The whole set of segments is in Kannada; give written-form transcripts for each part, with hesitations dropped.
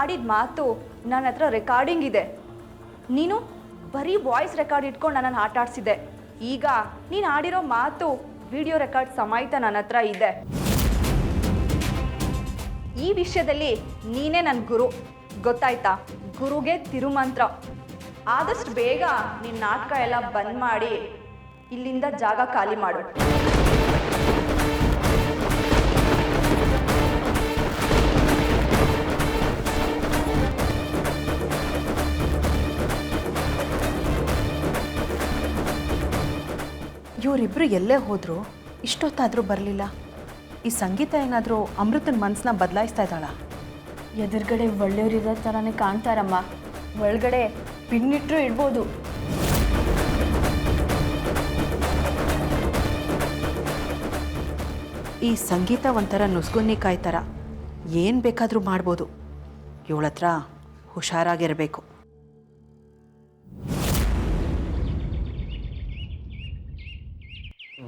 ಆಡಿದ ಮಾತು ನನ್ನ ಹತ್ರ ರೆಕಾರ್ಡಿಂಗ್ ಇದೆ. ನೀನು ಬರೀ ವಾಯ್ಸ್ ರೆಕಾರ್ಡ್ ಇಟ್ಕೊಂಡು ನನ್ನನ್ನು ಆಟ ಆಡಿಸಿದೆ. ಈಗ ನೀನು ಆಡಿರೋ ಮಾತು ವಿಡಿಯೋ ರೆಕಾರ್ಡ್ ಸಮೇತ ನನ್ನ ಹತ್ರ ಇದೆ. ಈ ವಿಷಯದಲ್ಲಿ ನೀನೇ ನನ್ನ ಗುರು, ಗೊತ್ತಾಯ್ತಾ? ಗುರುಗೆ ತಿರುಮಂತ್ರ. ಆದಷ್ಟು ಬೇಗ ನಿನ್ನ ನಾಟಕ ಎಲ್ಲ ಬಂದ್ ಮಾಡಿ ಇಲ್ಲಿಂದ ಜಾಗ ಖಾಲಿ ಮಾಡು. ಇವರಿಬ್ರು ಎಲ್ಲೇ ಹೋದ್ರು ಇಷ್ಟೊತ್ತಾದರೂ ಬರಲಿಲ್ಲ. ಈ ಸಂಗೀತ ಏನಾದರೂ ಅಮೃತನ ಮನಸ್ಸನ್ನ ಬದಲಾಯಿಸ್ತಾ ಇದ್ದಾಳ? ಎದುರುಗಡೆ ಒಳ್ಳೆಯವರಿರೋ ಥರನೇ ಕಾಣ್ತಾರಮ್ಮ, ಒಳಗಡೆ ಪಿನ್ನಿಟ್ರು ಇಡ್ಬೋದು. ಈ ಸಂಗೀತ ಒಂಥರ ನುಸ್ಗುನ್ನಿಕಾಯಿ ಥರ, ಏನು ಬೇಕಾದರೂ ಮಾಡ್ಬೋದು. ಇವಳ ಹತ್ರ ಹುಷಾರಾಗಿರಬೇಕು.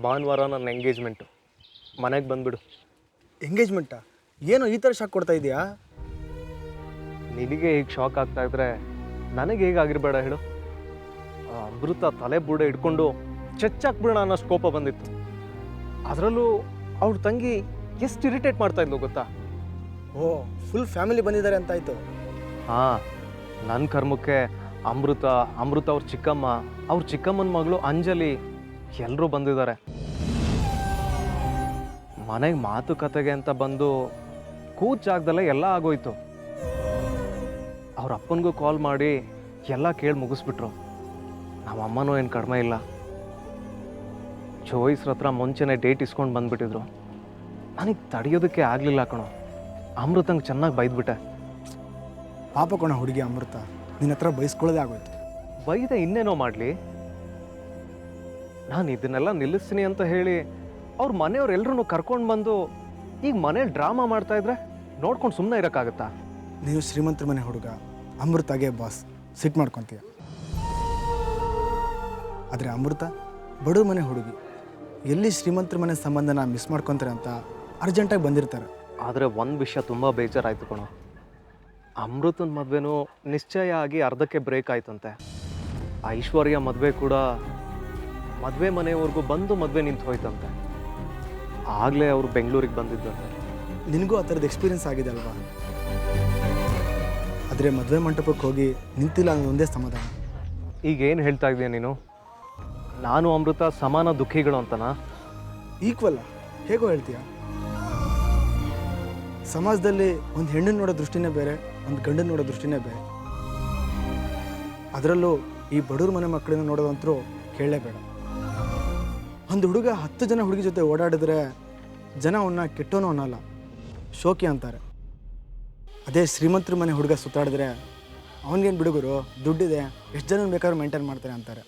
ಭಾನುವಾರ ನನ್ನ ಎಂಗೇಜ್ಮೆಂಟು, ಮನೆಗೆ ಬಂದುಬಿಡು. ಎಂಗೇಜ್ಮೆಂಟಾ? ಏನೋ ಈ ಥರ ಶಾಕ್ ಕೊಡ್ತಾ ಇದೆಯಾ? ನಿನಗೆ ಈಗ ಶಾಕ್ ಆಗ್ತಾ ಇದ್ರೆ ನನಗೆ ಹೇಗಾಗಿರಬೇಡ ಹೇಳು. ಅಮೃತ ತಲೆ ಬುಡ ಇಟ್ಕೊಂಡು ಚೆಚ್ಚಾಕ್ಬಿಡೋಣ ಅನ್ನೋ ಕೋಪ ಬಂದಿತ್ತು. ಅದರಲ್ಲೂ ಅವ್ರ ತಂಗಿ ಎಷ್ಟು ಇರಿಟೇಟ್ ಮಾಡ್ತಾ ಇದ್ಲು ಗೊತ್ತಾ? ಓ, ಫುಲ್ ಫ್ಯಾಮಿಲಿ ಬಂದಿದ್ದಾರೆ ಅಂತಾಯ್ತು. ಹಾಂ, ನನ್ನ ಕರ್ಮಕ್ಕೆ ಅಮೃತ ಅವ್ರ ಚಿಕ್ಕಮ್ಮ, ಅವ್ರ ಚಿಕ್ಕಮ್ಮನ ಮಗಳು ಅಂಜಲಿ ಎಲ್ಲರೂ ಬಂದಿದ್ದಾರೆ. ಮನೆಗೆ ಮಾತುಕತೆಗೆ ಅಂತ ಬಂದು ಕೂತ್ ಜಾಗದಲ್ಲೇ ಎಲ್ಲ ಆಗೋಯ್ತು. ಅವ್ರ ಅಪ್ಪನಿಗೂ ಕಾಲ್ ಮಾಡಿ ಎಲ್ಲ ಕೇಳಿ ಮುಗಿಸ್ಬಿಟ್ರು. ನಮ್ಮ ಅಮ್ಮನೂ ಏನು ಕಡಿಮೆ ಇಲ್ಲ. ಜೋಯಿಸ್ರ ಹತ್ರ ಮುಂಚೆನೇ ಡೇಟ್ ಇಸ್ಕೊಂಡು ಬಂದುಬಿಟ್ಟಿದ್ರು. ನನಗೆ ತಡೆಯೋದಕ್ಕೆ ಆಗಲಿಲ್ಲ ಕಣೋ. ಅಮೃತಂಗೆ ಚೆನ್ನಾಗಿ ಬೈದ್ಬಿಟ್ಟೆ. ಪಾಪ ಕೊಣ ಹುಡುಗಿ ಅಮೃತ, ನಿನ್ನ ಹತ್ರ ಬಯಸ್ಕೊಳ್ಳೋದೇ ಆಗೋಯ್ತು. ಬೈದೆ ಇನ್ನೇನೋ ಮಾಡಲಿ. ನಾನು ಇದನ್ನೆಲ್ಲ ನಿಲ್ಲಿಸ್ತೀನಿ ಅಂತ ಹೇಳಿ ಅವ್ರ ಮನೆಯವ್ರೆಲ್ಲರೂ ಕರ್ಕೊಂಡು ಬಂದು ಈಗ ಮನೇಲಿ ಡ್ರಾಮಾ ಮಾಡ್ತಾ ಇದ್ರೆ ನೋಡ್ಕೊಂಡು ಸುಮ್ಮನೆ ಇರೋಕ್ಕಾಗತ್ತಾ? ನೀನು ಶ್ರೀಮಂತರ ಮನೆ ಹುಡುಗ, ಅಮೃತಾಗೆ ಬಾಸ್, ಸಿಟ್ ಮಾಡ್ಕೊತೀಯ. ಆದರೆ ಅಮೃತ ಬಡವ್ರ ಮನೆ ಹುಡುಗಿ, ಎಲ್ಲಿ ಶ್ರೀಮಂತರ ಮನೆ ಸಂಬಂಧನ ಮಿಸ್ ಮಾಡ್ಕೊತಾರೆ ಅಂತ ಅರ್ಜೆಂಟಾಗಿ ಬಂದಿರ್ತಾರೆ. ಆದರೆ ಒಂದು ವಿಷಯ ತುಂಬ ಬೇಜಾರಾಯಿತು ಕಣೋ. ಅಮೃತನ ಮದುವೆನೂ ನಿಶ್ಚಯ ಆಗಿ ಅರ್ಧಕ್ಕೆ ಬ್ರೇಕ್ ಆಯ್ತಂತೆ. ಐಶ್ವರ್ಯ ಮದುವೆ ಕೂಡ ಮದುವೆ ಮನೆಯವರೆಗೂ ಬಂದು ಮದುವೆ ನಿಂತು ಹೋಯ್ತಂತೆ. ಆಗಲೇ ಅವರು ಬೆಂಗಳೂರಿಗೆ ಬಂದಿದ್ದಂತೆ. ನಿನಗೂ ಆ ಥರದ ಎಕ್ಸ್ಪೀರಿಯನ್ಸ್ ಆಗಿದೆ ಅಲ್ವಾ? ಆದರೆ ಮದುವೆ ಮಂಟಪಕ್ಕೆ ಹೋಗಿ ನಿಂತಿಲ್ಲ ಅನ್ನೋ ಒಂದೇ ಸಮಾಧಾನ. ಈಗೇನು ಹೇಳ್ತಾ ಇದೀಯ ನೀನು? ನಾನು ಅಮೃತ ಸಮಾನ ದುಃಖಿಗಳು ಅಂತನಾ? ಈಕ್ವಲ್ಲ, ಹೇಗೋ ಹೇಳ್ತೀಯ? ಸಮಾಜದಲ್ಲಿ ಒಂದು ಹೆಣ್ಣನ್ನು ನೋಡೋ ದೃಷ್ಟಿನೇ ಬೇರೆ, ಒಂದು ಗಂಡನ್ನು ನೋಡೋ ದೃಷ್ಟಿನೇ ಬೇರೆ. ಅದರಲ್ಲೂ ಈ ಬಡವ್ರ ಮನೆ ಮಕ್ಕಳನ್ನ ನೋಡೋದಂತರೂ ಕೇಳಲೇಬೇಡ. ಒಂದು ಹುಡುಗ 10 ಜನ ಹುಡುಗಿ ಜೊತೆ ಓಡಾಡಿದ್ರೆ ಜನ ಅವನ್ನ ಕೆಟ್ಟೋನು ಅನ್ನಲ್ಲ, ಶೋಕಿ ಅಂತಾರೆ. ಅದೇ ಶ್ರೀಮಂತರ ಮನೆ ಹುಡುಗ ಸುತ್ತಾಡಿದ್ರೆ ಅವನಿಗೇನು ಬಿಡುಗರು, ದುಡ್ಡಿದೆ, ಎಷ್ಟು ಜನ ಬೇಕಾದ್ರೂ ಮೇಂಟೈನ್ ಮಾಡ್ತಾರೆ ಅಂತಾರೆ.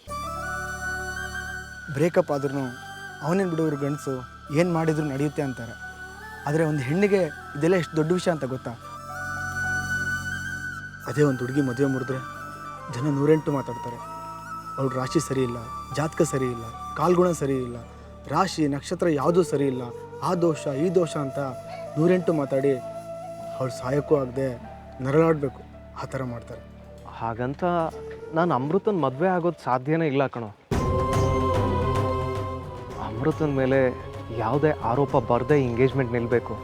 ಬ್ರೇಕಪ್ ಆದ್ರೂ ಅವನೇನು ಬಿಡುಗರು, ಗಂಡಸು ಏನು ಮಾಡಿದ್ರು ನಡೆಯುತ್ತೆ ಅಂತಾರೆ. ಆದರೆ ಒಂದು ಹೆಣ್ಣಿಗೆ ಇದೆಲ್ಲ ಎಷ್ಟು ದೊಡ್ಡ ವಿಷಯ ಅಂತ ಗೊತ್ತಾ? ಅದೇ ಒಂದು ಹುಡುಗಿ ಮದುವೆ ಮುರಿದ್ರೆ ಜನ 108 ಮಾತಾಡ್ತಾರೆ. ಅವಳು ರಾಶಿ ಸರಿ ಇಲ್ಲ, ಜಾತಕ ಸರಿ ಇಲ್ಲ, ಕಾಲ್ಗುಣ ಸರಿ ಇಲ್ಲ, ರಾಶಿ ನಕ್ಷತ್ರ ಯಾವುದೂ ಸರಿ ಇಲ್ಲ, ಆ ದೋಷ ಈ ದೋಷ ಅಂತ 108 ಮಾತಾಡಿ ಅವಳು ಸಾಯೋಕ್ಕೂ ಆಗದೆ ನರಳಾಡಬೇಕು, ಆ ಥರ ಮಾಡ್ತಾರೆ. ಹಾಗಂತ ನಾನು ಅಮೃತನ ಮದುವೆ ಆಗೋದು ಸಾಧ್ಯನೇ ಇಲ್ಲ ಕಣೋ. ಅಮೃತನ ಮೇಲೆ ಯಾವುದೇ ಆರೋಪ ಬರದೆ ಎಂಗೇಜ್ಮೆಂಟ್ ನಿಲ್ಲಬೇಕು.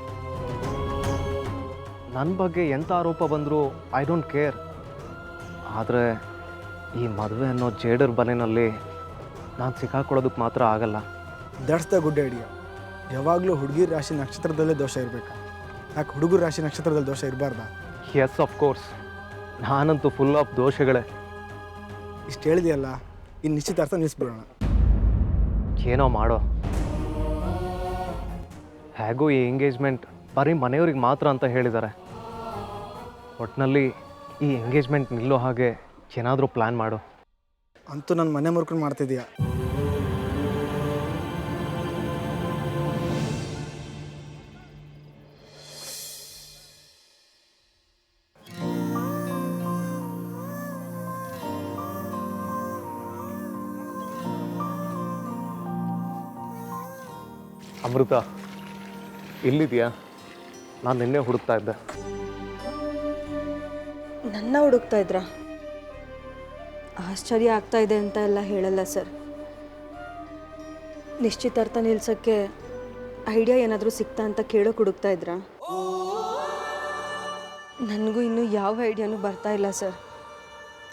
ನನ್ನ ಬಗ್ಗೆ ಎಂಥ ಆರೋಪ ಬಂದರೂ ಐ ಡೋಂಟ್ ಕೇರ್. ಆದರೆ ಈ ಮದುವೆ ಅನ್ನೋ ಜೇಡರ್ ಬಲೆನಲ್ಲಿ ನಾನು ಸಿಕ್ಕಾಕೊಳ್ಳೋದಕ್ಕೆ ಮಾತ್ರ ಆಗಲ್ಲ. That's the good idea. ಯಾವಾಗಲೂ ಹುಡುಗಿ ರಾಶಿ ನಕ್ಷತ್ರದಲ್ಲೇ ದೋಷ ಇರಬೇಕಾ? ಯಾಕೆ ಹುಡುಗರ ರಾಶಿ ನಕ್ಷತ್ರದಲ್ಲಿ ದೋಷ ಇರಬಾರ್ದಾ? ಎಸ್ ಆಫ್ ಕೋರ್ಸ್, ನಾನಂತೂ ಫುಲ್ ಆಫ್ ದೋಷಗಳೇ. ಇಷ್ಟು ಹೇಳಿದೆಯಲ್ಲ, ಇನ್ನು ನಿಶ್ಚಿತಾರ್ಥ ನಿಲ್ಲಿಸ್ಬಿಡೋಣ. ಏನೋ ಮಾಡೋ. ಹೇಗೂ ಈ ಎಂಗೇಜ್ಮೆಂಟ್ ಬರೀ ಮನೆಯವ್ರಿಗೆ ಮಾತ್ರ ಅಂತ ಹೇಳಿದ್ದಾರೆ. ಒಟ್ಟಿನಲ್ಲಿ ಈ ಎಂಗೇಜ್ಮೆಂಟ್ ನಿಲ್ಲೋ ಹಾಗೆ ಏನಾದರೂ ಪ್ಲ್ಯಾನ್ ಮಾಡು. ಅಂತೂ ನನ್ನ ಮನೆ ಮುರ್ಕೊಂಡು ಮಾಡ್ತಿದ್ದೀಯಾ? ಅಮೃತ, ಇಲ್ಲಿದೆಯಾ? ನಾನು ನಿನ್ನೆ ಹುಡುಕ್ತಾ ಇದ್ದೆ. ನನ್ನ ಹುಡುಕ್ತಾ ಇದ್ರಾ? ಆಶ್ಚರ್ಯ ಆಗ್ತಾ ಇದೆ ಅಂತ ಎಲ್ಲ ಹೇಳಲ್ಲ ಸರ್. ನಿಶ್ಚಿತಾರ್ಥ ನಿಲ್ಸೋಕ್ಕೆ ಐಡಿಯಾ ಏನಾದರೂ ಸಿಗ್ತಾ ಅಂತ ಕೇಳೋಕೆ ಹುಡುಕ್ತಾ ಇದ್ರಾ? ನನಗೂ ಇನ್ನೂ ಯಾವ ಐಡಿಯಾನೂ ಬರ್ತಾ ಇಲ್ಲ ಸರ್.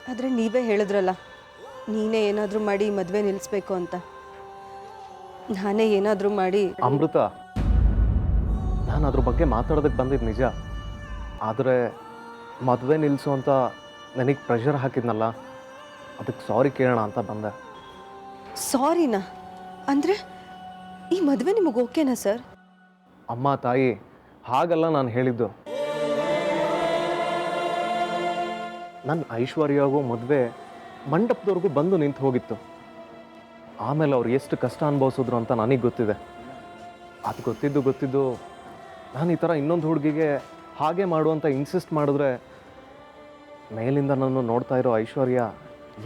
ಆದರೆ ನೀವೇ ಹೇಳಿದ್ರಲ್ಲ, ನೀನೇ ಏನಾದರೂ ಮಾಡಿ ಮದುವೆ ನಿಲ್ಲಿಸ್ಬೇಕು ಅಂತ. ನಾನೇ ಏನಾದರೂ ಮಾಡಿ. ಅಮೃತ, ನಾನು ಅದ್ರ ಬಗ್ಗೆ ಮಾತಾಡೋದಕ್ಕೆ ಬಂದಿದ್ದು ನಿಜ. ಆದರೆ ಮದುವೆ ನಿಲ್ಲಿಸು ಅಂತ ನನಗೆ ಪ್ರೆಷರ್ ಹಾಕಿದ್ನಲ್ಲ, ಅದಕ್ಕೆ ಸಾರಿ ಕೇಳೋಣ ಅಂತ ಬಂದೆ. ಸಾರಿನಾ? ಅಂದರೆ ಈ ಮದುವೆ ನಿಮಗೆ ಓಕೆನಾ ಸರ್? ಅಮ್ಮ ತಾಯಿ, ಹಾಗಲ್ಲ ನಾನು ಹೇಳಿದ್ದು. ನನ್ನ ಐಶ್ವರ್ಯಾಗೂ ಮದುವೆ ಮಂಟಪದವ್ರಿಗೂ ಬಂದು ನಿಂತು ಹೋಗಿತ್ತು. ಆಮೇಲೆ ಅವ್ರು ಎಷ್ಟು ಕಷ್ಟ ಅನುಭವಿಸಿದ್ರು ಅಂತ ನನಗೆ ಗೊತ್ತಿದೆ. ಅದು ಗೊತ್ತಿದ್ದು ನಾನು ಈ ಥರ ಇನ್ನೊಂದು ಹುಡುಗಿಗೆ ಹಾಗೆ ಮಾಡುವಂತ ಇನ್ಸಿಸ್ಟ್ ಮಾಡಿದ್ರೆ ಮೇಲಿಂದ ನಾನು ನೋಡ್ತಾ ಇರೋ ಐಶ್ವರ್ಯ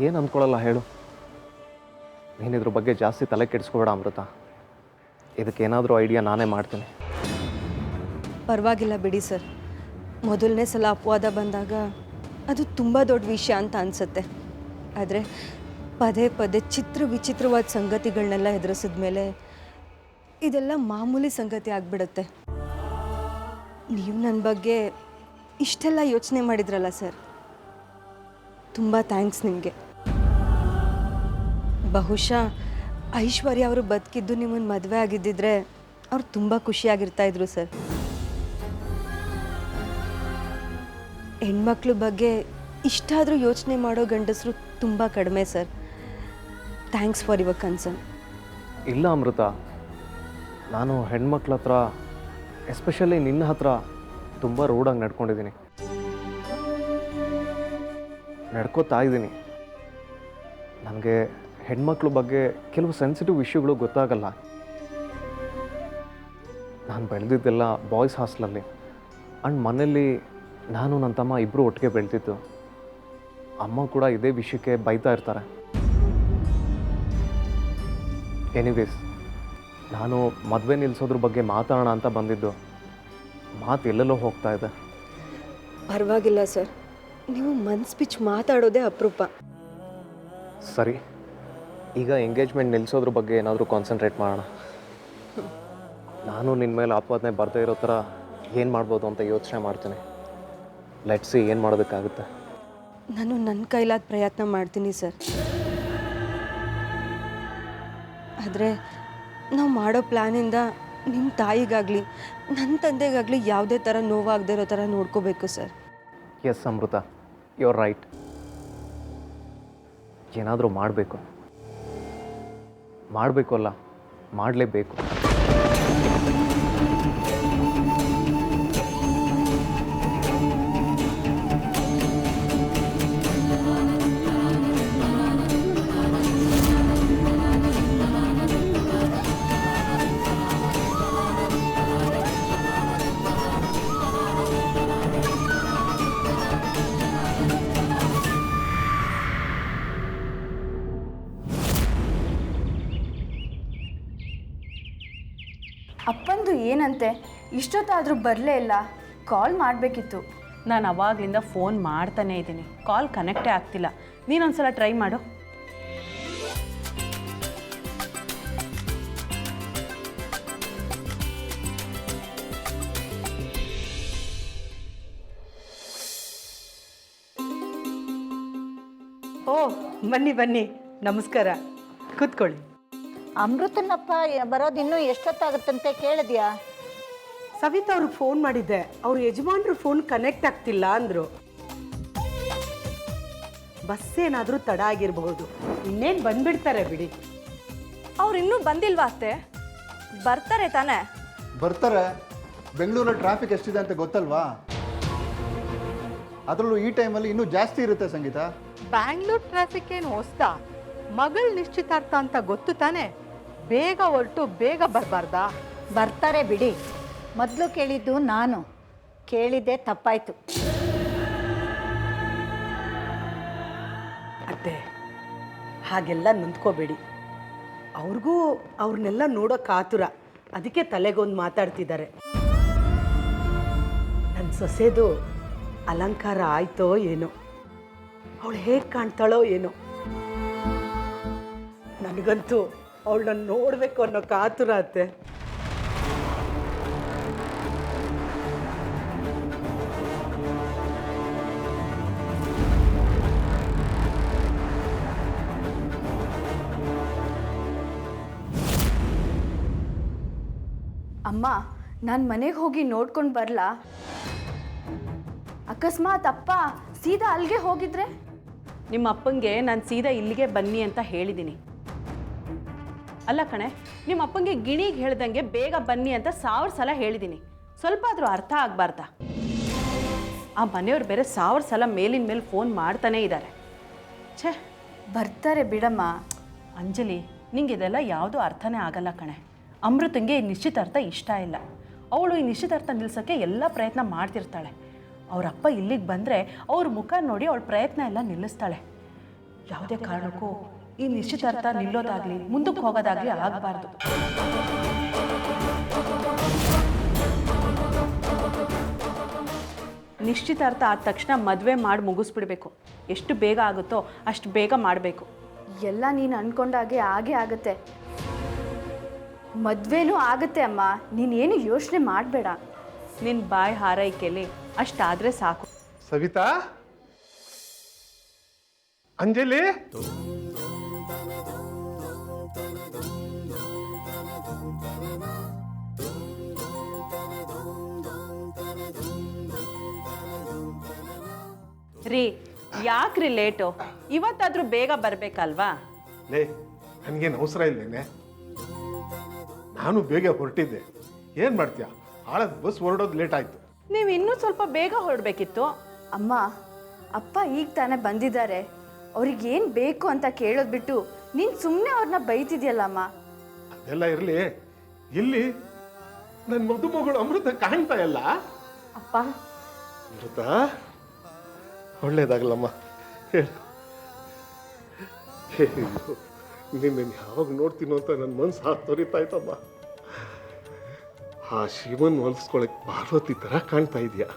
ಏನು ಅಂದ್ಕೊಳ್ಳಲ್ಲ ಹೇಳು? ನೀನು ಇದ್ರ ಬಗ್ಗೆ ಜಾಸ್ತಿ ತಲೆ ಕೆಡಿಸ್ಕೋಬೇಡ ಅಮೃತ. ಇದಕ್ಕೇನಾದರೂ ಐಡಿಯಾ ನಾನೇ ಮಾಡ್ತೀನಿ. ಪರವಾಗಿಲ್ಲ ಬಿಡಿ ಸರ್. ಮೊದಲನೇ ಸಲ ಅಪವಾದ ಬಂದಾಗ ಅದು ತುಂಬ ದೊಡ್ಡ ವಿಷಯ ಅಂತ ಅನಿಸುತ್ತೆ. ಆದರೆ ಪದೇ ಪದೇ ವಿಚಿತ್ರವಾದ ಸಂಗತಿಗಳನ್ನೆಲ್ಲ ಎದುರಿಸಿದ ಮೇಲೆ ಇದೆಲ್ಲ ಮಾಮೂಲಿ ಸಂಗತಿ ಆಗಿಬಿಡುತ್ತೆ. ನೀವು ನನ್ನ ಬಗ್ಗೆ ಇಷ್ಟೆಲ್ಲ ಯೋಚನೆ ಮಾಡಿದ್ರಲ್ಲ ಸರ್, ತುಂಬ ಥ್ಯಾಂಕ್ಸ್ ನಿಮಗೆ. ಬಹುಶಃ ಐಶ್ವರ್ಯ ಅವರು ಬದುಕಿದ್ದು ನಿಮ್ಮನ್ನು ಮದುವೆ ಆಗಿದ್ದಿದ್ರೆ ಅವ್ರು ತುಂಬ ಖುಷಿಯಾಗಿರ್ತಾಯಿದ್ರು ಸರ್. ಹೆಣ್ಮಕ್ಳ ಬಗ್ಗೆ ಇಷ್ಟಾದರೂ ಯೋಚನೆ ಮಾಡೋ ಗಂಡಸರು ತುಂಬ ಕಡಿಮೆ sir. Thanks for your concern. ಇಲ್ಲ ಅಮೃತ, ನಾನು ಹೆಣ್ಮಕ್ಳ ಹತ್ರ, ಎಸ್ಪೆಷಲಿ ನಿನ್ನ ಹತ್ರ ತುಂಬ ರೂಢಾಗಿ ನಡ್ಕೊಂಡಿದ್ದೀನಿ, ನಡ್ಕೋತಾ ಇದ್ದೀನಿ. ನನಗೆ ಹೆಣ್ಮಕ್ಳ ಬಗ್ಗೆ ಕೆಲವು ಸೆನ್ಸಿಟಿವ್ ವಿಷಯಗಳು ಗೊತ್ತಾಗಲ್ಲ. ನಾನು ಬೆಳೆದಿದ್ದೆಲ್ಲ ಬಾಯ್ಸ್ ಹಾಸ್ಟೆಲಲ್ಲಿ. ಆ್ಯಂಡ್ ಮನೇಲಿ ನಾನು ನನ್ನ ತಮ್ಮ ಇಬ್ಬರು ಒಟ್ಟಿಗೆ ಬೆಳೆದಿದ್ದು. ಅಮ್ಮ ಕೂಡ ಇದೇ ವಿಷಯಕ್ಕೆ ಬೈತಾ ಇರ್ತಾರೆ. ಎನಿವೇಸ್, ನಾನು ಮದುವೆ ನಿಲ್ಲಿಸೋದ್ರ ಬಗ್ಗೆ ಮಾತಾಡೋಣ ಅಂತ ಬಂದಿದ್ದು. ಮಾತು ಎಲ್ಲೆಲ್ಲೋ ಹೋಗ್ತಾ ಇದೆ. ಪರವಾಗಿಲ್ಲ ಸರ್, ನೀವು ಮನ್ಸು ಬಿಚ್ಚಿ ಮಾತಾಡೋದೇ ಅಪರೂಪ. ಸರಿ, ಈಗ ಎಂಗೇಜ್ಮೆಂಟ್ ನಿಲ್ಲಿಸೋದ್ರ ಬಗ್ಗೆ ಏನಾದರೂ ಕಾನ್ಸಂಟ್ರೇಟ್ ಮಾಡೋಣ. ನಾನು ನಿನ್ನ ಮೇಲೆ ಆಪಾದನೆ ಬರದೇ ಇರೋ ಥರ ಏನು ಮಾಡ್ಬೋದು ಅಂತ ಯೋಚನೆ ಮಾಡ್ತೀನಿ. ಲೆಟ್ಸಿ ಏನು ಮಾಡೋದಕ್ಕಾಗುತ್ತೆ. ನಾನು ನನ್ನ ಕೈಲಾದ ಪ್ರಯತ್ನ ಮಾಡ್ತೀನಿ ಸರ್. ಆದರೆ ನಾವು ಮಾಡೋ ಪ್ಲ್ಯಾನಿಂದ ನಿಮ್ಮ ತಾಯಿಗಾಗಲಿ ನನ್ನ ತಂದೆಗಾಗಲಿ ಯಾವುದೇ ಥರ ನೋವಾಗದೇ ಇರೋ ಥರ ನೋಡ್ಕೋಬೇಕು sir. Yes Amrita, you are right. ಏನಾದರೂ ಮಾಡಬೇಕು ಅಲ್ಲ, ಮಾಡಲೇಬೇಕು. ಅಪ್ಪಂದು ಏನಂತೆ? ಇಷ್ಟೊತ್ತಾದರೂ ಬರಲೇ ಇಲ್ಲ. ಕಾಲ್ ಮಾಡಬೇಕಿತ್ತು. ನಾನು ಅವಾಗಲಿಂದ ಫೋನ್ ಮಾಡ್ತಾನೇ ಇದ್ದೀನಿ, ಕಾಲ್ ಕನೆಕ್ಟೇ ಆಗ್ತಿಲ್ಲ. ನೀನೊಂದ್ಸಲ ಟ್ರೈ ಮಾಡು. ಓ, ಬನ್ನಿ ಬನ್ನಿ, ನಮಸ್ಕಾರ, ಕೂತ್ಕೊಳ್ಳಿ. ಅಮೃತನಪ್ಪ ಬರೋದು ಇನ್ನೂ ಎಷ್ಟೊತ್ತಾಗುತ್ತಂತೆ ಕೇಳಿದ್ಯಾ? ಸವಿತಾ ಅವ್ರಿಗೆ ಫೋನ್ ಮಾಡಿದ್ದೆ, ಅವ್ರ ಯಜಮಾನ್ರು ಫೋನ್ ಕನೆಕ್ಟ್ ಆಗ್ತಿಲ್ಲ ಅಂದರು. ಬಸ್ ಏನಾದರೂ ತಡ ಆಗಿರಬಹುದು, ಇನ್ನೇನು ಬಂದ್ಬಿಡ್ತಾರೆ ಬಿಡಿ. ಅವ್ರು ಇನ್ನೂ ಬಂದಿಲ್ವಾ ಅತ್ತೆ? ಬರ್ತಾರೆ ತಾನೇ? ಬರ್ತಾರೆ. ಬೆಂಗಳೂರಲ್ಲಿ ಟ್ರಾಫಿಕ್ ಎಷ್ಟಿದೆ ಅಂತ ಗೊತ್ತಲ್ವಾ? ಅದರಲ್ಲೂ ಈ ಟೈಮಲ್ಲಿ ಇನ್ನೂ ಜಾಸ್ತಿ ಇರುತ್ತೆ ಸಂಗೀತ. ಬ್ಯಾಂಗ್ಳೂರ್ ಟ್ರಾಫಿಕ್ ಏನು ಹೊಸ್ತಾ? ಮಗಳ ನಿಶ್ಚಿತಾರ್ಥ ಅಂತ ಗೊತ್ತು ತಾನೆ, ಬೇಗ ಹೊರಟು ಬೇಗ ಬರಬಾರ್ದಾ? ಬರ್ತಾರೆ ಬಿಡಿ. ಮೊದಲು ಕೇಳಿದ್ದು ನಾನು, ಕೇಳಿದ್ದೆ ತಪ್ಪಾಯ್ತು. ಅತ್ತೆ, ಹಾಗೆಲ್ಲ ನೊಂದ್ಕೋಬೇಡಿ. ಅವ್ರಿಗೂ ಅವ್ರನ್ನೆಲ್ಲ ನೋಡೋಕೆ ಆತುರ, ಅದಕ್ಕೆ ತಲೆಗೊಂದು ಮಾತಾಡ್ತಿದ್ದಾರೆ. ನನ್ನ ಸೊಸೆದು ಅಲಂಕಾರ ಆಯ್ತೋ ಏನೋ, ಅವಳು ಹೇಗೆ ಕಾಣ್ತಾಳೋ ಏನೋ. ನನಗಂತೂ ಅವಳನ್ನ ನೋಡಬೇಕು ಅನ್ನೋ ಕಾತುರ ಅತ್ತೆ. ಅಮ್ಮ, ನಾನು ಮನೆಗೆ ಹೋಗಿ ನೋಡ್ಕೊಂಡು ಬರಲಾ? ಅಕಸ್ಮಾತ್ ಅಪ್ಪ ಸೀದಾ ಅಲ್ಲಿಗೆ ಹೋಗಿದ್ರೆ? ನಿಮ್ಮ ಅಪ್ಪಂಗೆ ನಾನು ಸೀದಾ ಇಲ್ಲಿಗೆ ಬನ್ನಿ ಅಂತ ಹೇಳಿದ್ದೀನಿ. ಅಲ್ಲ ಕಣೆ, ನಿಮ್ಮ ಅಪ್ಪಂಗೆ ಗಿಣಿಗೆ ಹೇಳ್ದಂಗೆ ಬೇಗ ಬನ್ನಿ ಅಂತ 1000 ಸಲ ಹೇಳಿದ್ದೀನಿ. ಸ್ವಲ್ಪ ಆದರೂ ಅರ್ಥ ಆಗಬಾರ್ದಾ? ಆ ಮನೆಯವ್ರು ಬೇರೆ 1000 ಸಲ ಮೇಲಿನ ಮೇಲೆ ಫೋನ್ ಮಾಡ್ತಾನೇ ಇದ್ದಾರೆ. ಛೇ, ಬರ್ತಾರೆ ಬಿಡಮ್ಮ. ಅಂಜಲಿ, ನಿಂಗೆ ಇದೆಲ್ಲ ಯಾವುದೂ ಅರ್ಥನೇ ಆಗಲ್ಲ ಕಣೆ. ಅಮೃತಂಗೆ ಈ ನಿಶ್ಚಿತಾರ್ಥ ಇಷ್ಟ ಇಲ್ಲ. ಅವಳು ಈ ನಿಶ್ಚಿತಾರ್ಥ ನಿಲ್ಸೋಕ್ಕೆ ಎಲ್ಲ ಪ್ರಯತ್ನ ಮಾಡ್ತಿರ್ತಾಳೆ. ಅವರಪ್ಪ ಇಲ್ಲಿಗೆ ಬಂದರೆ ಅವ್ರ ಮುಖ ನೋಡಿ ಅವಳ ಪ್ರಯತ್ನ ಎಲ್ಲ ನಿಲ್ಲಿಸ್ತಾಳೆ. ಯಾವುದೇ ಕಾರಣಕ್ಕೂ ಈ ನಿಶ್ಚಿತಾರ್ಥ ನಿಲ್ಲೋದಾಗಲಿ ಮುಂದಕ್ಕೆ ಹೋಗೋದಾಗಲಿ ಆಗಬಾರ್ದು. ನಿಶ್ಚಿತಾರ್ಥ ಆದ ತಕ್ಷಣ ಮದುವೆ ಮಾಡಿ ಮುಗಿಸ್ಬಿಡ್ಬೇಕು. ಎಷ್ಟು ಬೇಗ ಆಗುತ್ತೋ ಅಷ್ಟು ಬೇಗ ಮಾಡಬೇಕು. ಎಲ್ಲ ನೀನು ಅಂದ್ಕೊಂಡಾಗೆ ಆಗೇ ಆಗುತ್ತೆ. ಮದುವೆನೂ ಆಗುತ್ತೆ ಅಮ್ಮ, ನೀನೇನು ಯೋಚನೆ ಮಾಡಬೇಡ. ನಿನ್ನ ಬಾಯಿ ಹಾರೈಕೆಯಲ್ಲಿ ಅಷ್ಟಾದರೆ ಸಾಕು. ಸವಿತಾ, ಅಂಜಲಿ, ರೀ, ಯಾಕ್ರಿ ಲೇಟು? ಇವತ್ತಾದರೂ ಬೇಗ ಬರಬೇಕಲ್ವಾ? ಲೇ, ನನಗೇನು ಅವಸರ ಇಲ್ಲೇನೆ. ನಾನು ಬೇಗ ಹೊರಟಿದ್ದೆ. ಏನು ಮಾಡ್ತೀಯ, ಆಳದ ಬಸ್ ಹೊರಡೋದು ಲೇಟ್ ಆಯಿತು. ನೀವು ಇನ್ನೂ ಸ್ವಲ್ಪ ಬೇಗ ಹೊರಡಬೇಕಿತ್ತು. ಅಮ್ಮ, ಅಪ್ಪ ಈಗ ತಾನೇ ಬಂದಿದ್ದಾರೆ. ಅವ್ರಿಗೇನು ಬೇಕು ಅಂತ ಕೇಳೋದು ಬಿಟ್ಟು ನೀನು ಸುಮ್ಮನೆ ಅವ್ರನ್ನ ಬೈತಿದ್ಯಲ್ಲಮ್ಮ. ಅದೆಲ್ಲ ಇರಲಿ, ಇಲ್ಲಿ ನನ್ನ ಮದುಮಗಳು ಅಮೃತ ಕಾಣ್ತಾ ಇಲ್ಲ. ಅಪ್ಪ, ಅಮೃತ ಒಳ್ಳೇದಾಗಲಮ್ಮ. ಹೇಳು. ನಿನ್ನ ಯಾವಾಗ ನೋಡ್ತೀನೋ ಅಂತ ನನ್ನ ಮನಸ್ಸು ತೊರಿತಾ ಇತ್ತಮ್ಮ. ಆ ಶಿವನ್ ಹೊಲಿಸ್ಕೊಳಕ್ ಪಾರ್ವತಿ ತರ ಕಾಣ್ತಾ ಇದೆಯಾ.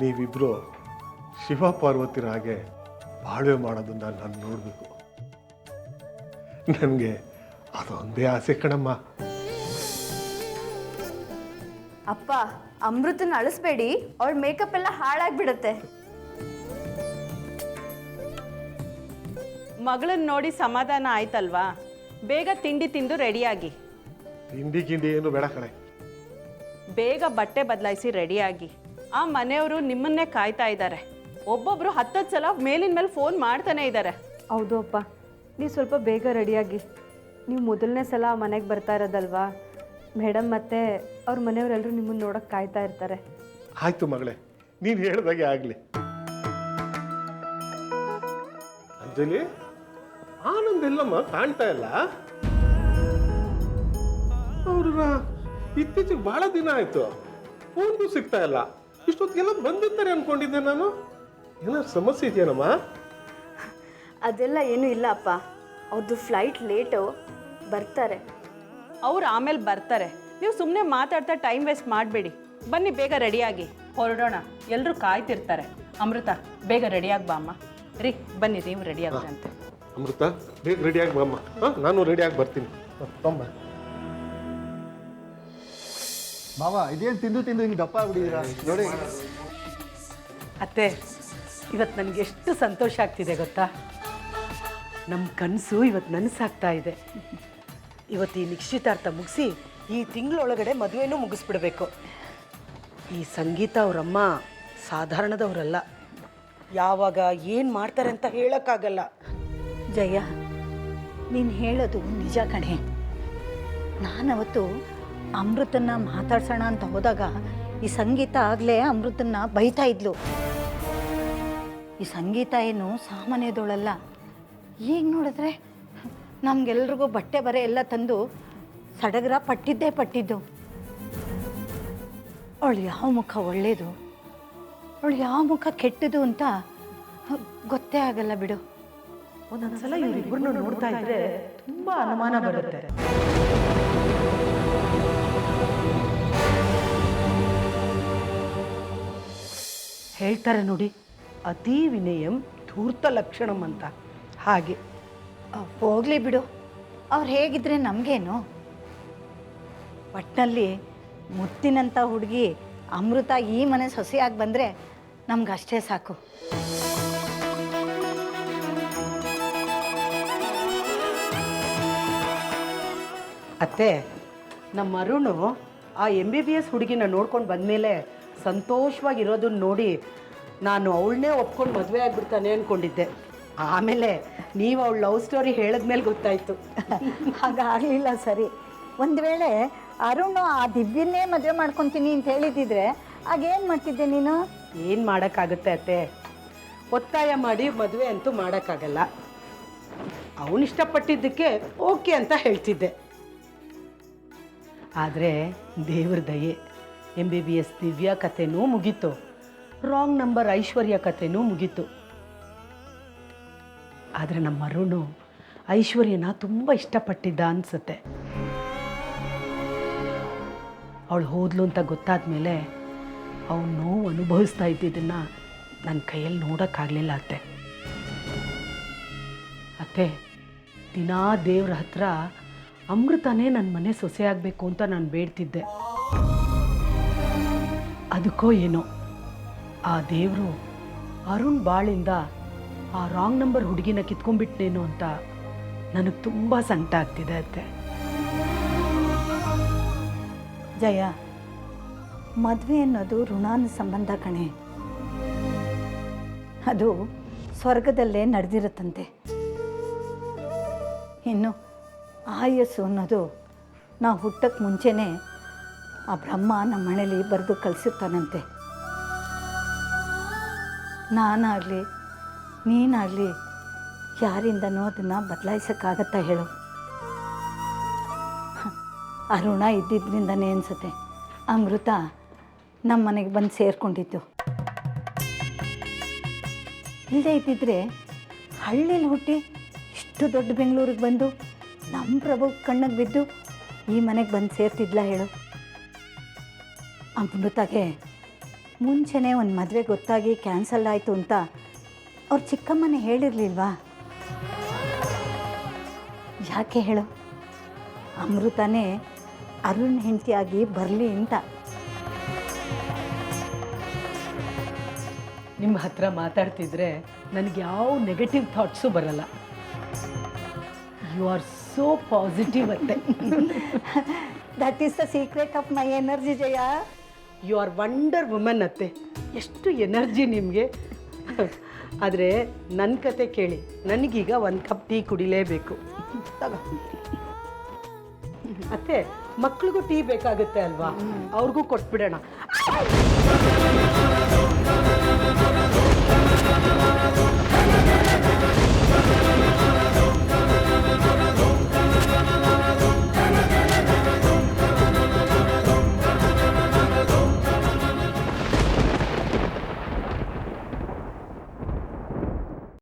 ನೀವಿಬ್ರು ಶಿವ ಪಾರ್ವತಿರ ಹಾಗೆ ಬಾಳ್ವೆ ಮಾಡೋದನ್ನ ನಾನು ನೋಡಬೇಕು. ನನಗೆ ಅದೊಂದೇ ಆಸೆ ಕಣಮ್ಮ. ಅಪ್ಪ, ಅಮೃತನ ಅಳಿಸ್ಬೇಡಿ, ಅವಳ ಮೇಕಪ್ ಎಲ್ಲ ಹಾಳಾಗ್ಬಿಡತ್ತೆ. ಮಗಳನ್ನ ನೋಡಿ ಸಮಾಧಾನ ಆಯ್ತಲ್ವಾ? ಬೇಗ ತಿಂಡಿ ತಿಂದು ರೆಡಿಯಾಗಿ. ತಿಂಡಿ ಗಿಂಡಿ ಏನು ಬೇಡ ಕಣೆ. ಬೇಗ ಬಟ್ಟೆ ಬದಲಾಯಿಸಿ ರೆಡಿಯಾಗಿ. ಆ ಮನೆಯವರು ನಿಮ್ಮನ್ನೇ ಕಾಯ್ತಾ ಇದ್ದಾರೆ. ಒಬ್ಬೊಬ್ರು 10 ಸಲ ಮೇಲಿನ ಮೇಲೆ ಫೋನ್ ಮಾಡ್ತಾನೆ ಇದ್ದಾರೆ. ಹೌದು ಅಪ್ಪ, ನೀವು ಸ್ವಲ್ಪ ಬೇಗ ರೆಡಿಯಾಗಿ. ನೀವು ಮೊದಲನೇ ಸಲ ಮನೆಗೆ ಬರ್ತಾ ಇರೋದಲ್ವಾ? ಮೇಡಮ್ ಮತ್ತು ಅವ್ರ ಮನೆಯವರೆಲ್ಲರೂ ನಿಮ್ಮನ್ನು ನೋಡೋಕ್ಕೆ ಕಾಯ್ತಾ ಇರ್ತಾರೆ. ಆಯ್ತು ಮಗಳೇ, ನೀನು ಹೇಳ್ದಾಗೆ ಆಗಲಿ. ಅಂಜಲಿ, ಆನಂದ್ ಎಲ್ಲಮ್ಮ ಕಾಣ್ತಾ ಇಲ್ಲ. ಅವ್ರನ್ನ ಇತ್ತೀಚೆಗೆ ಬಹಳ ದಿನ ಆಯ್ತು, ಫೋನ್ಗೂ ಸಿಗ್ತಾ ಇಲ್ಲ. ಇಷ್ಟೊತ್ತಿಗೆಲ್ಲ ಬಂದಿರ್ತಾರೆ ಅನ್ಕೊಂಡಿದ್ದೆ ನಾನು. ಏನಾದ್ರು ಸಮಸ್ಯೆ ಇದೆಯೇನಮ್ಮ? ಅದೆಲ್ಲ ಏನೂ ಇಲ್ಲ ಅಪ್ಪ, ಅವ್ರದ್ದು ಫ್ಲೈಟ್ ಲೇಟು, ಬರ್ತಾರೆ. ಅವ್ರು ಆಮೇಲೆ ಬರ್ತಾರೆ. ನೀವು ಸುಮ್ಮನೆ ಮಾತಾಡ್ತಾ ಟೈಮ್ ವೇಸ್ಟ್ ಮಾಡಬೇಡಿ. ಬನ್ನಿ, ಬೇಗ ರೆಡಿಯಾಗಿ ಹೊರಡೋಣ. ಎಲ್ಲರೂ ಕಾಯ್ತಿರ್ತಾರೆ. ಅಮೃತ, ಬೇಗ ರೆಡಿಯಾಗಿ ಬಾ ಅಮ್ಮ. ರೀ, ಬನ್ನಿ, ನೀವು ರೆಡಿಯಾಗ್ರಂತೆ. ಅಮೃತ, ಬೇಗ ರೆಡಿಯಾಗಿ ಬಾ ಅಮ್ಮ. ನಾನು ರೆಡಿಯಾಗಿ ಬರ್ತೀನಿ. ತೊಂಬ ಮಾವ, ಇದೇನು ತಿಂದು ತಿಂದು ಹಿಂಗೆ ದಪ್ಪ ಆಗ್ಬಿಟ್ಟಿದ್ದೀರಾ ನೋಡಿ. ಅತ್ತೆ, ಇವತ್ತು ನನಗೆ ಎಷ್ಟು ಸಂತೋಷ ಆಗ್ತಿದೆ ಗೊತ್ತಾ? ನಮ್ಮ ಕನಸು ಇವತ್ತು ನನಸಾಗ್ತಾ ಇದೆ. ಇವತ್ತು ಈ ನಿಶ್ಚಿತಾರ್ಥ ಮುಗಿಸಿ ಈ ತಿಂಗಳೊಳಗಡೆ ಮದುವೆನೂ ಮುಗಿಸ್ಬಿಡ್ಬೇಕು. ಈ ಸಂಗೀತ ಅವರಮ್ಮ ಸಾಧಾರಣದವರಲ್ಲ. ಯಾವಾಗ ಏನು ಮಾಡ್ತಾರೆ ಅಂತ ಹೇಳೋಕ್ಕಾಗಲ್ಲ. ಜಯ, ನೀನು ಹೇಳೋದು ನಿಜ ಕಣೆ. ನಾನವತ್ತು ಅಮೃತನ್ನ ಮಾತಾಡ್ಸೋಣ ಅಂತ ಹೋದಾಗ ಈ ಸಂಗೀತ ಆಗಲೇ ಅಮೃತನ್ನ ಬೈತಾ ಇದ್ಲು. ಈ ಸಂಗೀತ ಏನು ಸಾಮಾನ್ಯದವಳಲ್ಲ. ಈಗ ನೋಡಿದ್ರೆ ನಮಗೆಲ್ರಿಗೂ ಬಟ್ಟೆ ಬರೆ ಎಲ್ಲ ತಂದು ಸಡಗರ ಪಟ್ಟಿದ್ದು. ಅವಳು ಯಾವ ಮುಖ ಒಳ್ಳೆಯದು, ಅವಳು ಯಾವ ಮುಖ ಕೆಟ್ಟದು ಅಂತ ಗೊತ್ತೇ ಆಗಲ್ಲ ಬಿಡು. ಒಂದೊಂದ್ಸಲ ಇವರಿಬ್ಬರನ್ನು ನೋಡ್ತಾ ಇದ್ರೆ ತುಂಬ ಅನುಮಾನ ಬರುತ್ತೆ. ಹೇಳ್ತಾರೆ ನೋಡಿ, ಅತಿ ವಿನಯಂ ಧೂರ್ತ ಲಕ್ಷಣಂ ಅಂತ. ಹಾಗೆ ಹೋಗಲಿ ಬಿಡು, ಅವ್ರು ಹೇಗಿದ್ರೆ ನಮಗೇನು. ಒಟ್ಟಿನಲ್ಲಿ ಮುತ್ತಿನಂಥ ಹುಡುಗಿ ಅಮೃತ ಈ ಮನೆ ಸೊಸೆಯಾಗಿ ಬಂದರೆ ನಮ್ಗಷ್ಟೇ ಸಾಕು. ಅತ್ತೆ, ನಮ್ಮ ಅರುಣು ಆ MBBS ಹುಡುಗಿನ ನೋಡ್ಕೊಂಡು ಬಂದಮೇಲೆ ಸಂತೋಷವಾಗಿರೋದನ್ನ ನೋಡಿ ನಾನು ಅವಳನ್ನೇ ಒಪ್ಕೊಂಡು ಮದುವೆ ಆಗಿಬಿಡ್ತಾನೆ ಅಂದ್ಕೊಂಡಿದ್ದೆ. ಆಮೇಲೆ ನೀವು ಅವಳ ಲವ್ ಸ್ಟೋರಿ ಹೇಳಿದ್ಮೇಲೆ ಗೊತ್ತಾಯಿತು. ಹಾಗಾಗಲಿಲ್ಲ. ಸರಿ, ಒಂದು ವೇಳೆ ಅರುಣ್ ಆ ದಿವ್ಯನ್ನೇ ಮದುವೆ ಮಾಡ್ಕೊತೀನಿ ಅಂತ ಹೇಳಿದ್ದಿದ್ರೆ ಆಗೇನು ಮಾಡ್ತಿದ್ದೆ ನೀನು? ಏನು ಮಾಡೋಕ್ಕಾಗುತ್ತೆ ಅತ್ತೆ, ಒತ್ತಾಯ ಮಾಡಿ ಮದುವೆ ಅಂತೂ ಮಾಡೋಕ್ಕಾಗಲ್ಲ. ಅವನು ಇಷ್ಟಪಟ್ಟಿದ್ದಕ್ಕೆ ಓಕೆ ಅಂತ ಹೇಳ್ತಿದ್ದೆ. ಆದರೆ ದೇವ್ರ ದಯೆ, MBBS ದಿವ್ಯಾ ಕಥೆನೂ ಮುಗೀತು, ರಾಂಗ್ ನಂಬರ್ ಐಶ್ವರ್ಯ ಕಥೆನೂ ಮುಗೀತು. ಆದರೆ ನಮ್ಮ ಅರುಣು ಐಶ್ವರ್ಯನ ತುಂಬ ಇಷ್ಟಪಟ್ಟಿದ್ದ ಅನಿಸುತ್ತೆ. ಅವಳು ಹೋದ್ಲು ಅಂತ ಗೊತ್ತಾದ ಮೇಲೆ ಅವನು ನೋವು ಅನುಭವಿಸ್ತಾ ಇದ್ದಿದ್ದನ್ನು ನನ್ನ ಕೈಯಲ್ಲಿ ನೋಡೋಕ್ಕಾಗಲಿಲ್ಲ ಅತ್ತೆ. ಅತ್ತೆ, ದಿನಾ ದೇವ್ರ ಹತ್ರ ಅಮೃತನೇ ನನ್ನ ಮನೆ ಸೊಸೆ ಆಗಬೇಕು ಅಂತ ನಾನು ಬೇಡ್ತಿದ್ದೆ. ಅದಕ್ಕೋ ಏನೋ ಆ ದೇವರು ಅರುಣ್ ಬಾಳಿಂದ ಆ ರಾಂಗ್ ನಂಬರ್ ಹುಡುಗಿನ ಕಿತ್ಕೊಂಡ್ಬಿಟ್ನೇನೋ ಅಂತ ನನಗೆ ತುಂಬ ಸಂಕಟ ಆಗ್ತಿದೆ ಅತ್ತೆ. ಜಯ, ಮದುವೆ ಅನ್ನೋದು ಋಣಾನ ಸಂಬಂಧ ಕಣೆ. ಅದು ಸ್ವರ್ಗದಲ್ಲೇ ನಡೆದಿರುತ್ತಂತೆ. ಇನ್ನು ಆಯಸ್ಸು ಅನ್ನೋದು ನಾವು ಹುಟ್ಟಕ್ಕೆ ಮುಂಚೆನೇ ಆ ಬ್ರಹ್ಮ ನಮ್ಮ ಮನೇಲಿ ಬರೆದು ಕಳಿಸಿರ್ತಾನಂತೆ. ನಾನಾಗಲಿ ನೀನಾಗಲಿ ಯಾರಿಂದನೂ ಅದನ್ನು ಬದಲಾಯಿಸೋಕ್ಕಾಗತ್ತಾ ಹೇಳು? ಆ ಋಣ ಇದ್ದಿದ್ದರಿಂದನೇ ಅನಿಸುತ್ತೆ ಅಮೃತ ನಮ್ಮ ಮನೆಗೆ ಬಂದು ಸೇರಿಕೊಂಡಿದ್ದು. ಇಲ್ಲದೇ ಇದ್ದಿದ್ರೆ ಹಳ್ಳಿಲಿ ಹುಟ್ಟಿ ಇಷ್ಟು ದೊಡ್ಡ ಬೆಂಗಳೂರಿಗೆ ಬಂದು ನಮ್ಮ ಪ್ರಭು ಕಣ್ಣಿಗೆ ಬಿದ್ದು ಈ ಮನೆಗೆ ಬಂದು ಸೇರ್ತಿದ್ಲ ಹೇಳು? ಅಮೃತಗೆ ಮುಂಚೆನೇ ಒಂದು ಮದುವೆ ಗೊತ್ತಾಗಿ ಕ್ಯಾನ್ಸಲ್ ಆಯಿತು ಅಂತ ಅವ್ರ ಚಿಕ್ಕಮ್ಮನೇ ಹೇಳಿರಲಿಲ್ವಾ? ಯಾಕೆ ಹೇಳು? ಅಮೃತನೇ ಅರುಣ್ ಹೆಂಡತಿಯಾಗಿ ಬರಲಿ ಅಂತ. ನಿಮ್ಮ ಹತ್ರ ಮಾತಾಡ್ತಿದ್ರೆ ನನಗೆ ಯಾವ ನೆಗೆಟಿವ್ ಥಾಟ್ಸು ಬರಲ್ಲ. ಯು ಆರ್ ಸೋ ಪಾಸಿಟಿವ್ ಅತ್ತೆ. That is the secret of my energy Jaya. You are wonder woman ಅತ್ತೆ. ಎಷ್ಟು ಎನರ್ಜಿ ನಿಮಗೆ. ಆದರೆ ನನ್ನ ಕತೆ ಕೇಳಿ, ನನಗೀಗ ಒಂದು ಕಪ್ ಟೀ ಕುಡಿಲೇಬೇಕು. ಅತ್ತೆ, ಮಕ್ಳಿಗೂ ಟೀ ಬೇಕಾಗುತ್ತೆ ಅಲ್ವಾ? ಅವ್ರಿಗೂ ಕೊಟ್ಬಿಡೋಣ.